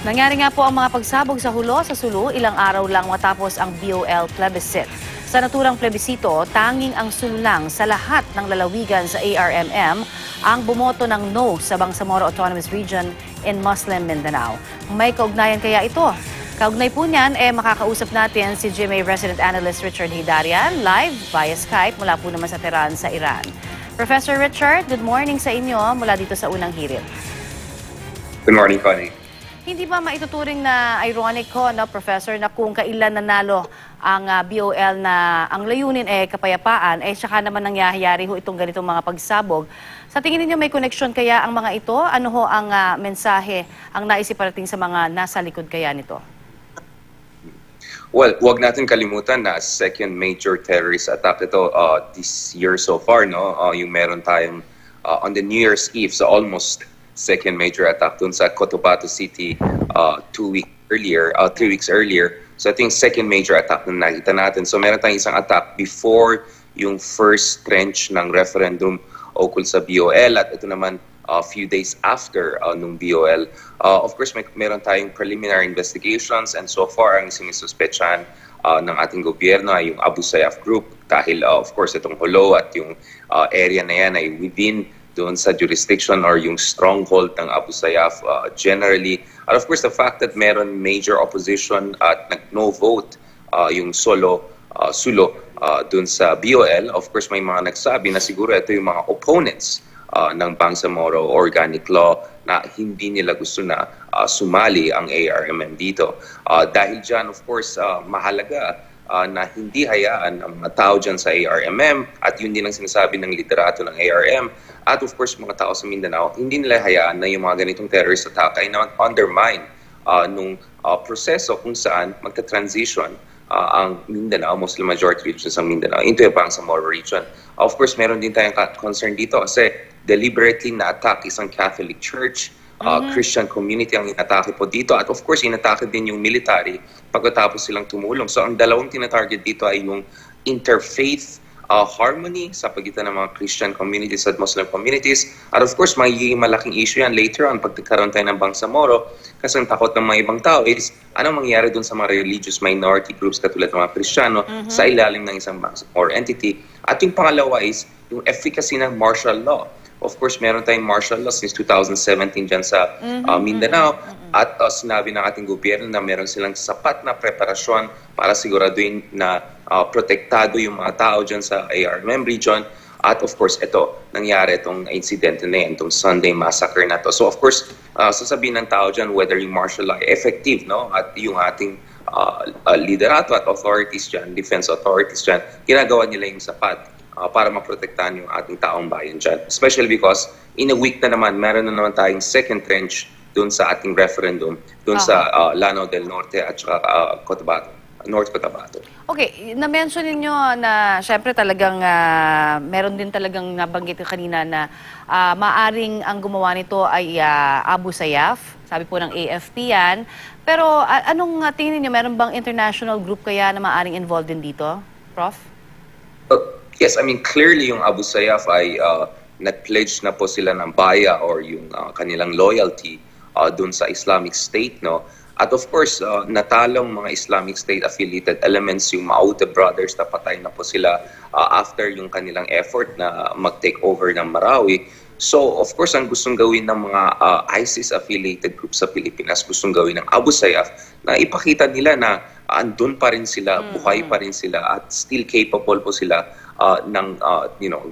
Nangyari nga po ang mga pagsabog sa Hulo sa Sulu ilang araw lang matapos ang BOL plebiscite. Sa naturang plebisito, tanging ang Sulu lang sa lahat ng lalawigan sa ARMM ang bumoto ng no sa Bangsamoro Autonomous Region in Muslim Mindanao. May kaugnayan kaya ito? Kaugnay po niyan, makakausap natin si GMA Resident Analyst Richard Hidarian live via Skype mula po naman sa Tehran sa Iran. Professor Richard, good morning sa inyo mula dito sa unang hirit. Good morning, Connie. Hindi ba maituturing na ironic ko, no, Professor, na kung kailan nanalo ang BOL na ang layunin kapayapaan, saka naman nangyayari ho itong ganitong mga pagsabog. Sa tingin ninyo may connection kaya ang mga ito? Ano ho ang mensahe ang naisiparating sa mga nasa likod kaya nito? Well, wag natin kalimutan na second major terrorist attack ito this year so far, no? Yung meron tayong on the New Year's Eve, so almost second major attack dun sa Cotabato City 3 weeks earlier. So ito yung second major attack na nakita natin. So meron tayong isang attack before yung first trench ng referendum ukol sa BOL at ito naman a few days after nung BOL. Of course, meron tayong preliminary investigations and so far ang sinisuspetsahan ng ating gobyerno ay yung Abu Sayyaf Group dahil of course itong Hulo at yung area na yan ay within doon sa jurisdiction or yung stronghold ng Abu Sayyaf generally. And of course, the fact that meron major opposition at no vote yung Sulo doon sa BOL, of course may mga nagsabi na siguro ito yung mga opponents ng Bangsamoro Organic Law na hindi nila gusto na sumali ang ARMM dito. Dahil dyan, of course, mahalaga na hindi hayaan ang mga tao dyan sa ARMM at yun din ang sinasabi ng liderato ng ARM at of course mga tao sa Mindanao, hindi nila hayaan na yung mga ganitong terrorist attack ay na-undermine nung proseso kung saan magta-transition ang Mindanao, Muslim majority region sa Mindanao into a Bangsamoro region. Of course, meron din tayong concern dito kasi deliberately na-attack isang Catholic Church, Christian community ang inatake po dito at of course inatake din yung military pagkatapos silang tumulong. So ang dalawang tinatarget dito ay yung interfaith harmony sa pagitan ng mga Christian communities at Muslim communities at of course magiging malaking issue yan later on pag nagkaroon tayo ng Bangsamoro kasi ang takot ng mga ibang tao is anong mangyayari dun sa mga religious minority groups katulad ng mga Kristiyano sa ilalim ng isang Bangsamoro entity at yung pangalawa is yung efficacy ng martial law. Of course, meron tayong martial law since 2017 dyan sa Mindanao at sinabi ng ating gobyerno na meron silang sapat na preparasyon para siguraduhin na protektado yung mga tao dyan sa ARMM region. At of course, ito, nangyari itong incident na yan, itong Sunday massacre na to. So of course, sasabihin ng tao dyan whether yung martial law ay effective, no? At yung ating liderato at authorities dyan, defense authorities dyan, ginagawa nila yung sapat para maprotektahan yung ating taong bayan dyan. Especially because in a week na naman, meron na naman tayong second trench doon sa ating referendum, doon sa Lanao del Norte at saka Cotabato, North Cotabato. Okay, na-mention ninyo na syempre talagang meron din talagang nabanggit kanina na maaring ang gumawa nito ay Abu Sayyaf, sabi po ng AFP yan. Pero anong tingin niyo, meron bang international group kaya na maaring involved din dito, Prof? Yes, I mean, clearly yung Abu Sayyaf ay nag-pledge na po sila ng baya or yung kanilang loyalty dun sa Islamic State, no? At of course, natalong mga Islamic State-affiliated elements, yung Maute brothers, napatay na po sila after yung kanilang effort na mag-take over ng Marawi. So, of course, ang gustong gawin ng mga ISIS-affiliated groups sa Pilipinas, gustong gawin ng Abu Sayyaf na ipakita nila na andun pa rin sila, buhay pa rin sila, at still capable po sila ng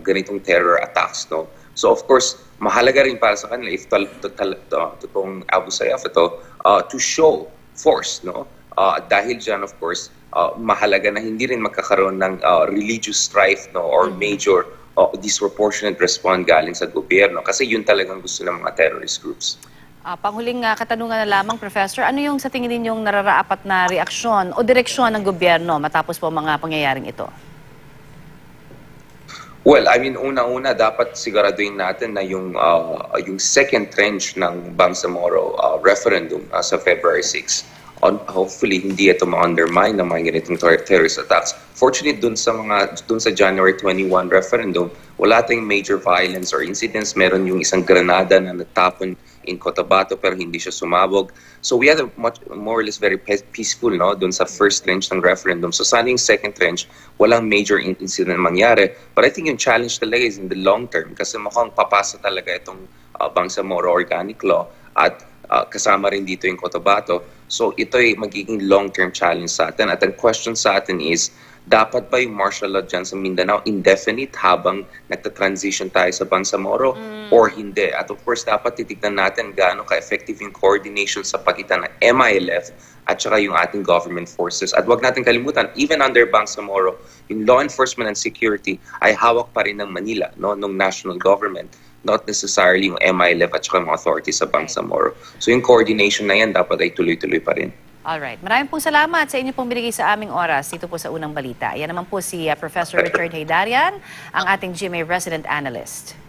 ganitong terror attacks, no? So of course, mahalaga rin para sa kanila if totoong Abu Sayyaf ito to show force, no? Dahil dyan, of course, mahalaga na hindi rin magkakaroon ng religious strife, no, or major disproportionate response galing sa gobyerno kasi yun talagang gusto ng mga terrorist groups. Panghuling katanungan na lamang, Professor, ano yung sa tingin ninyong nararaapat na reaksyon o direksyon ng gobyerno matapos po mga pangyayaring ito? Well, I mean, una-una, dapat siguraduhin natin na yung second tranche ng Bangsamoro referendum sa February 6, hopefully hindi ito ma-undermine ng mga ganitong terrorist attacks. Fortunately, dun sa January 21 referendum, wala tayong major violence or incidents. Meron yung isang granada na natapon in Cotabato pero hindi siya sumabog. So we had a much more or less very peaceful no dun sa first tranche ng referendum. So sana yung second tranche walang major incident mangyari. But I think yung challenge talaga is in the long term kasi mukhang papasa talaga itong Bangsamoro Organic Law at kasama rin dito yung Cotabato. So ito ay magiging long-term challenge sa atin. At ang question sa atin is, dapat ba yung martial law dyan sa Mindanao indefinite habang nagta-transition tayo sa Bangsamoro or hindi? At of course, dapat titignan natin gaano ka-effective yung coordination sa pagitan ng MILF at saka yung ating government forces. At wag natin kalimutan, even under Bangsamoro, yung law enforcement and security ay hawak pa rin ng Manila, no, ng national government, not necessarily yung MILF at saka yung authorities sa Bangsamoro. So yung coordination na yan dapat ay tuloy-tuloy pa rin. Alright. Maraming pong salamat sa inyo pong binigay sa aming oras dito po sa Unang Balita. Yan naman po si Professor Richard Haydarian, ang ating GMA Resident Analyst.